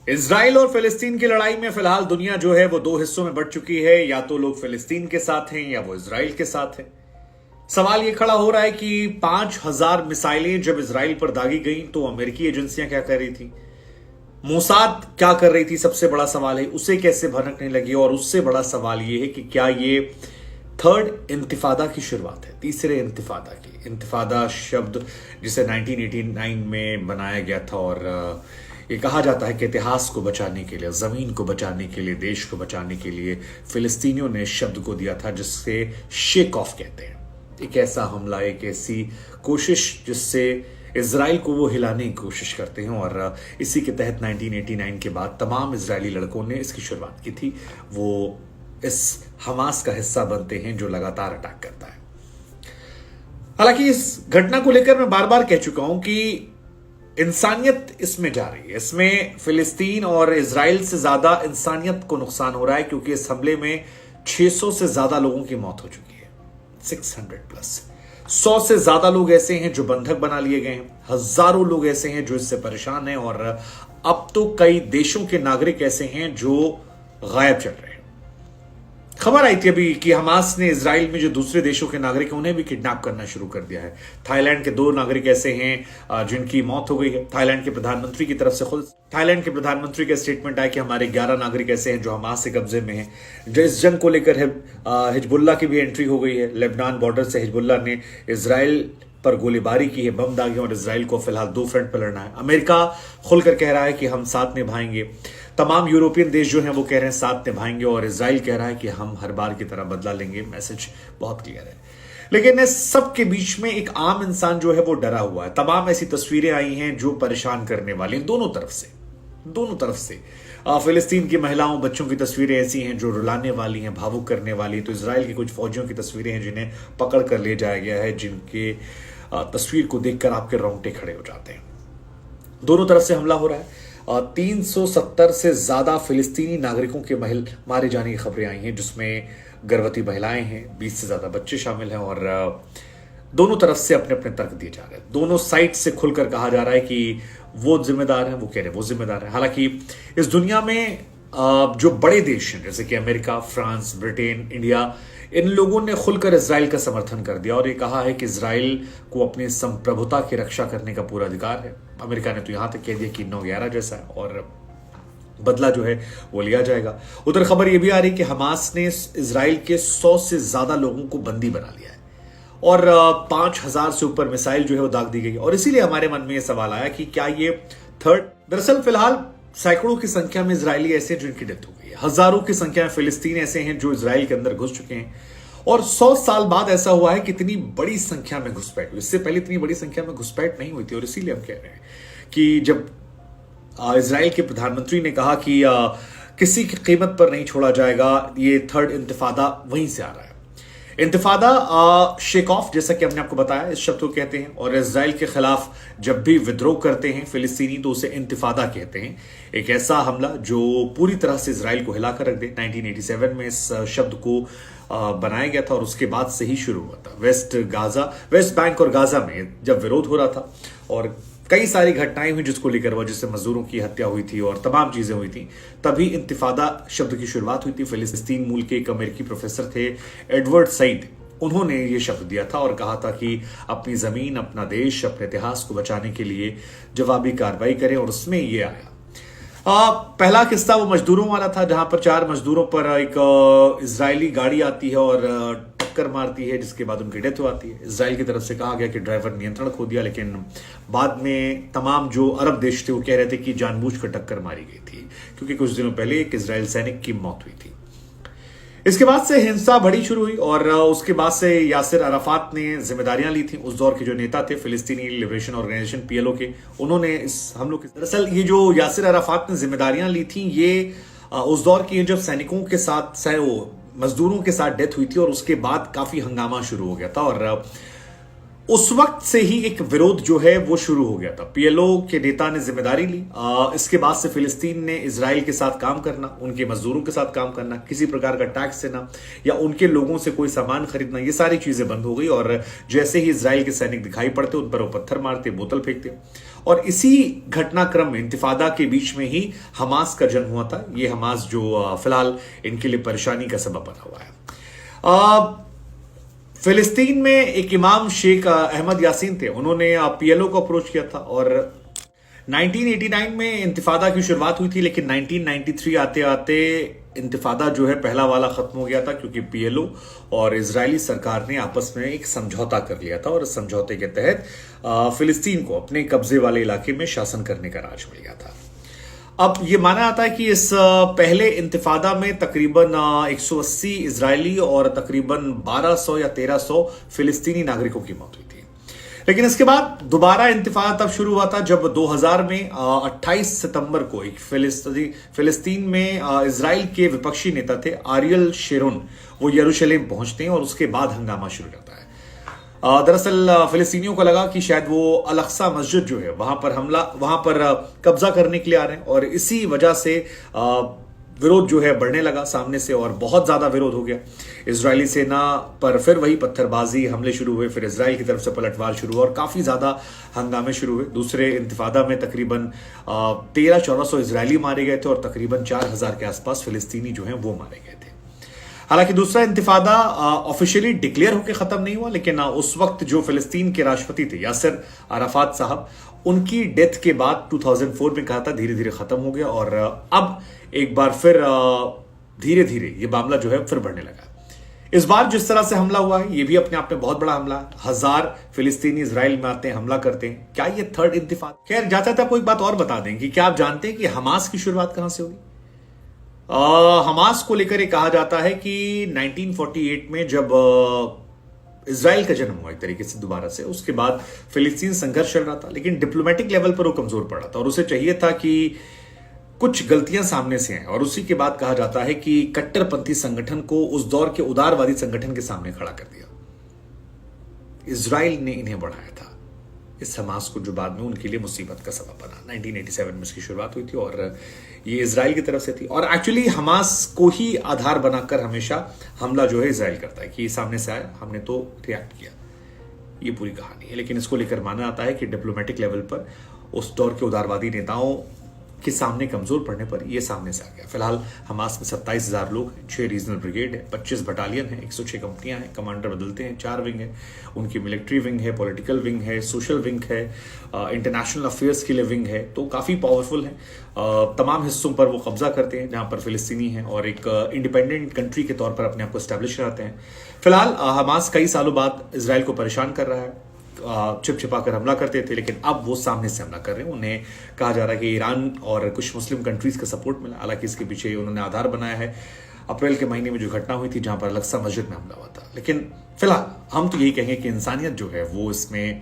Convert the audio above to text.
Israel और फिलिस्तीन की लड़ाई में फिलहाल दुनिया जो है वो दो हिस्सों में बढ़ चुकी है। या तो लोग फिलिस्तीन के साथ हैं या वो इजराइल के साथ हैं। सवाल ये खड़ा हो रहा है कि 5,000 मिसाइलें जब इजराइल पर दागी गई तो अमेरिकी एजेंसियां क्या कर रही थी, मोसाद क्या कर रही थी, सबसे बड़ा सवाल है उसे कैसे भनकने लगी। और उससे बड़ा सवाल यह है कि क्या ये थर्ड इंतिफादा की शुरुआत है, तीसरे इंतिफादा की। इंतिफादा शब्द जिसे 1989 में बनाया गया था और ये कहा जाता है कि इतिहास को बचाने के लिए, जमीन को बचाने के लिए, देश को बचाने के लिए फिलिस्तीनियों ने शब्द को दिया था जिससे शेक ऑफ कहते हैं। एक ऐसा हमला, एक ऐसी कोशिश जिससे इजराइल को वो हिलाने की कोशिश करते हैं। और इसी के तहत 1989 के बाद तमाम इजरायली लड़कों ने इसकी शुरुआत की थी। वो इस हमास का हिस्सा बनते हैं जो लगातार अटैक करता है। हालांकि इस घटना को लेकर मैं बार बार कह चुका हूं कि इंसानियत इसमें जा रही है। इसमें फिलिस्तीन और इजराइल से ज्यादा इंसानियत को नुकसान हो रहा है, क्योंकि इस हमले में 600 से ज्यादा लोगों की मौत हो चुकी है। 600 प्लस। 100 से ज्यादा लोग ऐसे हैं जो बंधक बना लिए गए हैं। हजारों लोग ऐसे हैं जो इससे परेशान हैं। और अब तो कई देशों के नागरिक ऐसे हैं जो गायब चल रहे हैं। खबर आई थी अभी कि हमास ने इजराइल में जो दूसरे देशों के नागरिक हैं उन्हें भी किडनैप करना शुरू कर दिया है। थाईलैंड के 2 नागरिक ऐसे हैं जिनकी मौत हो गई है। थाईलैंड के प्रधानमंत्री की तरफ से खुद थाईलैंड के प्रधानमंत्री का स्टेटमेंट आया कि हमारे 11 नागरिक ऐसे हैं जो हमास से कब्जे में हैं। जो इस जंग को लेकर है हिजबुल्लाह की भी एंट्री हो गई है। लेबनान बॉर्डर से हिजबुल्लाह ने इजराइल पर गोलीबारी की है, बम दागे। और इजराइल को फिलहाल 2 फ्रंट पर लड़ना है। अमेरिका खुलकर कह रहा है कि हम साथ निभाएंगे। तमाम यूरोपियन देश जो हैं वो कह रहे हैं साथ निभाएंगे। और इजराइल कह रहा है कि हम हर बार की तरह बदला लेंगे। मैसेज बहुत क्लियर है। लेकिन इस सब के बीच में एक आम इंसान जो है वो डरा हुआ है। तमाम ऐसी तस्वीरें आई हैं जो परेशान करने वाली, दोनों तरफ से फिलिस्तीन की महिलाओं, बच्चों की तस्वीरें ऐसी हैं जो रुलाने वाली हैं, भावुक करने वाली। तो इजराइल की कुछ फौजियों की तस्वीरें हैं जिन्हें पकड़ कर ले जाया गया है, जिनके तस्वीर को देखकर आपके रोंगटे खड़े हो जाते हैं। दोनों तरफ से हमला हो रहा है। 370 से ज्यादा फिलिस्तीनी नागरिकों के मारे जाने की खबरें आई हैं, जिसमें गर्भवती महिलाएं हैं, 20 से ज्यादा बच्चे शामिल हैं। और दोनों तरफ से अपने अपने तर्क दिए जा रहे हैं। दोनों साइड से खुलकर कहा जा रहा है कि वो जिम्मेदार हैं, वो कह रहे हैं वो जिम्मेदार है। हालांकि इस दुनिया में जो बड़े देश हैं जैसे कि अमेरिका, फ्रांस, ब्रिटेन, इंडिया, इन लोगों ने खुलकर इजराइल का समर्थन कर दिया और ये कहा है कि इजराइल को अपनी संप्रभुता की रक्षा करने का पूरा अधिकार है। अमेरिका ने तो यहां तक कह दिया कि 9/11 जैसा है और बदला जो है वो लिया जाएगा। उधर खबर यह भी आ रही कि हमास ने इजराइल के 100 से ज्यादा लोगों को बंदी बना लिया है और 5,000 से ऊपर मिसाइल जो है वो दाग दी गई। और इसीलिए हमारे मन में यह सवाल आया कि क्या ये थर्ड, दरअसल फिलहाल सैकड़ों की संख्या में इजरायली ऐसे हैं जिनकी डेथ हो गई है। हजारों की संख्या में फिलिस्तीन ऐसे हैं जो इजराइल के अंदर घुस चुके हैं। और 100 साल बाद ऐसा हुआ है कि इतनी बड़ी संख्या में घुसपैठ हुई। इससे पहले इतनी बड़ी संख्या में घुसपैठ नहीं हुई थी। और इसीलिए हम कह रहे हैं कि जब इजराइल के प्रधानमंत्री ने कहा कि किसी की कीमत पर नहीं छोड़ा जाएगा, ये थर्ड इंतिफादा वहीं से आ रहा है। इंतिफादा शेक ऑफ, जैसा कि हमने आपको बताया, इस शब्द को कहते हैं। और इजराइल के खिलाफ जब भी विद्रोह करते हैं फिलिस्तीनी तो उसे इंतिफादा कहते हैं। एक ऐसा हमला जो पूरी तरह से इजराइल को हिलाकर रख दे। 1987 में इस शब्द को बनाया गया था और उसके बाद से ही शुरू हुआ था। वेस्ट बैंक और गाजा में जब विरोध हो रहा था और कई सारी घटनाएं हुई जिसको लेकर वह, जिससे मजदूरों की हत्या हुई थी और तमाम चीजें हुई थी, तभी इंतिफादा शब्द की शुरुआत हुई थी। फिलिस्तीन मूल के एक अमेरिकी प्रोफेसर थे, एडवर्ड सईद, उन्होंने ये शब्द दिया था और कहा था कि अपनी जमीन, अपना देश, अपने इतिहास को बचाने के लिए जवाबी कार्रवाई करें। और उसमें ये आया पहला किस्सा वो मजदूरों वाला था, जहां पर 4 मजदूरों पर एक इजरायली गाड़ी आती है और टक्कर मारती है, जिसके बाद उनकी डेथ हो जाती है। इजराइल की तरफ से कहा गया कि ड्राइवर नियंत्रण खो दिया, लेकिन बाद में तमाम जो अरब देश थे वो कह रहे थे कि जानबूझकर टक्कर मारी गई थी, क्योंकि कुछ दिनों पहले एक इजराइल सैनिक की मौत हुई थी। इसके बाद से हिंसा बड़ी शुरू हुई और उसके बाद से यासिर अराफात ने जिम्मेदारियां ली थी। उस दौर के जो नेता थे फिलिस्तीनी लिबरेशन ऑर्गेनाइजेशन PLO के, उन्होंने इस हमलों की, दरअसल ये जो यासिर अराफात ने जिम्मेदारियां ली थी ये उस दौर की जब सैनिकों के साथ मजदूरों के साथ डेथ हुई थी और उसके बाद काफी हंगामा शुरू हो गया था। और उस वक्त से ही एक विरोध जो है वो शुरू हो गया था। पीएलओ के नेता ने जिम्मेदारी ली। इसके बाद से फिलिस्तीन ने इजराइल के साथ काम करना, उनके मजदूरों के साथ काम करना, किसी प्रकार का टैक्स देना या उनके लोगों से कोई सामान खरीदना, ये सारी चीजें बंद हो गई। और जैसे ही इजराइल के सैनिक दिखाई पड़ते उन पर वो पत्थर मारते, बोतल फेंकते। और इसी घटनाक्रम में, इंतिफादा के बीच में ही हमास का जन्म हुआ था। ये हमास जो फिलहाल इनके लिए परेशानी का सबब बना हुआ है। फिलिस्तीन में एक इमाम शेख अहमद यासीन थे, उन्होंने पीएलओ को अप्रोच किया था और 1989 में इंतिफादा की शुरुआत हुई थी, लेकिन 1993 आते आते इंतिफादा जो है पहला वाला खत्म हो गया था, क्योंकि पीएलओ और इजरायली सरकार ने आपस में एक समझौता कर लिया था और इस समझौते के तहत फिलिस्तीन को अपने कब्जे वाले इलाके में शासन करने का राज मिल गया था। अब ये माना जाता है कि इस पहले इंतिफादा में तकरीबन 180 इजरायली और तकरीबन 1200 या 1300 फिलिस्तीनी नागरिकों की मौत हुई थी। लेकिन इसके बाद दोबारा इंतिफादा तब शुरू हुआ था जब 2000 में 28 सितंबर को एक फिलिस्तीन में इजराइल के विपक्षी नेता थे आरियल शेरोन, वो यरूशलेम पहुंचते हैं और उसके बाद हंगामा शुरू होता है। दरअसल फिलिस्तीनियों को लगा कि शायद वो अल अक्सा मस्जिद जो है वहां पर कब्जा करने के लिए आ रहे हैं और इसी वजह से विरोध जो है बढ़ने लगा सामने से और बहुत ज्यादा विरोध हो गया। इजरायली सेना पर फिर वही पत्थरबाजी हमले शुरू हुए, फिर इजराइल की तरफ से पलटवार शुरू हुआ और काफी ज्यादा हंगामे शुरू हुए। दूसरे इंतिफादा में तकरीबन 1300-1400 इजरायली मारे गए थे और तकरीबन 4000 के आसपास फिलिस्तीनी जो है वो मारे गए थे। हालांकि दूसरा इंतिफादा ऑफिशियली डिक्लेयर होकर खत्म नहीं हुआ, लेकिन उस वक्त जो फिलिस्तीन के राष्ट्रपति थे यासिर अराफात साहब, उनकी डेथ के बाद 2004 में कहा था धीरे धीरे खत्म हो गया और अब एक बार फिर धीरे धीरे ये मामला जो है फिर बढ़ने लगा। इस बार जिस तरह से हमला हुआ है ये भी अपने आप में बहुत बड़ा हमला है। 1000 फिलिस्तीनी इजराइल में आते हैं, हमला करते हैं। क्या ये थर्ड इंतिफादा? खैर, जाते थे आपको एक बात और बता दें कि क्या आप जानते हैं कि हमास की शुरुआत कहां से हुई? हमास को लेकर ये कहा जाता है कि 1948 में जब इजराइल का जन्म हुआ एक तरीके से दोबारा से, उसके बाद फिलिस्तीन संघर्ष चल रहा था, लेकिन डिप्लोमेटिक लेवल पर वो कमजोर पड़ा था और उसे चाहिए था कि कुछ गलतियां सामने से आए और उसी के बाद कहा जाता है कि कट्टरपंथी संगठन को उस दौर के उदारवादी संगठन के सामने खड़ा कर दिया। इजराइल ने इन्हें बढ़ाया था, इस हमास को, जो बाद में उनके लिए मुसीबत का सबब बना। 1987 में इसकी शुरुआत हुई थी और ये इजराइल की तरफ से थी और एक्चुअली हमास को ही आधार बनाकर हमेशा हमला जो है इजराइल करता है कि सामने से आया, हमने तो रिएक्ट किया। ये पूरी कहानी है, लेकिन इसको लेकर माना जाता है कि डिप्लोमेटिक लेवल पर उस दौर के उदारवादी नेताओं के सामने कमजोर पड़ने पर यह सामने से आ गया। फिलहाल हमास में 27,000 लोग हैं, 6 रीजनल ब्रिगेड है, 25 बटालियन है, 106 कंपनियां हैं, कमांडर बदलते हैं, 4 विंग है, उनकी मिलिट्री विंग है, पॉलिटिकल विंग है, सोशल विंग है, इंटरनेशनल अफेयर्स के लिए विंग है। तो काफी पावरफुल है। तमाम हिस्सों पर वो कब्जा करते हैं जहां पर फिलिस्तीनी है और एक इंडिपेंडेंट कंट्री के तौर पर अपने आप को स्टैब्लिश कराते हैं। फिलहाल हमास कई सालों बाद इसराइल को परेशान कर रहा है। छिप छिपा कर हमला करते थे, लेकिन अब वो सामने से हमला कर रहे हैं। उन्हें कहा जा रहा है कि ईरान और कुछ मुस्लिम कंट्रीज का सपोर्ट मिला, हालांकि इसके पीछे उन्होंने आधार बनाया है अप्रैल के महीने में जो घटना हुई थी जहां पर अल-अक्सा मस्जिद में हमला हुआ था। लेकिन फिलहाल हम तो यही कहेंगे कि इंसानियत जो है वो इसमें